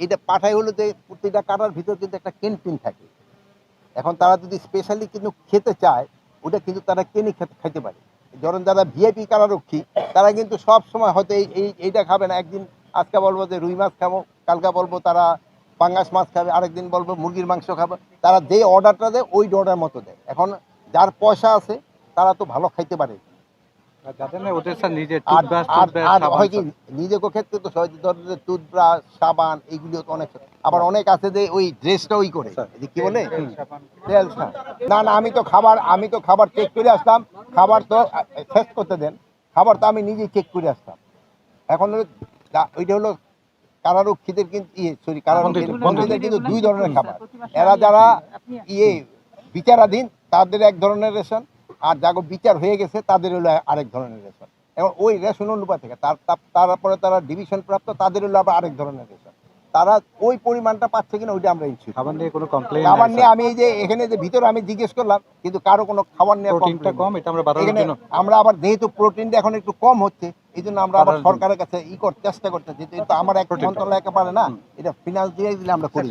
এটা পাঠায় হলো যে প্রতিটা কাটার ভিতর কিন্তু একটা ক্যান্টিন থাকে। এখন তারা যদি স্পেশালি কিন্তু খেতে চায়, ওটা কিন্তু তারা কিনে খাইতে পারে। ধরেন যারা ভিআইপি কারারক্ষী, তারা কিন্তু সব সময় হয়তো এইটা খাবে না। একদিন আজকে বলবো যে রুই মাছ খাবো, কালকে বলবো তারা পাঙ্গাস মাছ খাবে, আরেকদিন বলবো মুরগির মাংস খাবে। তারা যে অর্ডারটা দেয় ওই অর্ডার মতো দেয়। এখন যার পয়সা আছে তারা তো ভালো খাইতে পারে। আর হয় কি নিজেকে ক্ষেত্রে তো ধরেন টুথব্রাশ, সাবান এইগুলিও তো অনেক। আবার অনেক আছে যে ওই ড্রেসটা ওই করে কি বলে তেল। না না, আমি তো খাবার চেক করে আসলাম। খাবার তো শেষ করতে দেন, খাবার তো আমি নিজেই চেক করে আসতাম। এখন ওইটা হলো কারারক্ষীদের কিন্তু বন্দীদের কিন্তু দুই ধরনের খাবার। এরা যারা বিচারাধীন তাদের এক ধরনের রেশন, আর যাগো বিচার হয়ে গেছে তাদের হলো আরেক ধরনের রেশন। এবং ওই রেশন অনুপাত থেকে তারপরে তারা ডিভিশন প্রাপ্ত তাদের হলো আবার আরেক ধরনের রেশন। তারা ওই পরিমাণটা পাচ্ছে কিনা ওইটা আমরা ইনশিওর। খাবার নিয়ে কোনো কমপ্লেইন খাবার নিয়ে আমি এই যে এখানে যে ভিতরে আমি জিজ্ঞেস করলাম, কিন্তু কারো কোনো খাবার নিয়ে প্রোটিনটা কম, এটা আমরা বাড়ানোর জন্য আমরা আবার যেহেতু প্রোটিনটা এখন একটু কম হচ্ছে, এই জন্য আমরা আবার সরকারের কাছে চেষ্টা করতেছি। কিন্তু আমার এক মন্ত্রণালয় পারে না, এটা ফিনান্স দিয়ে দিলে আমরা করি।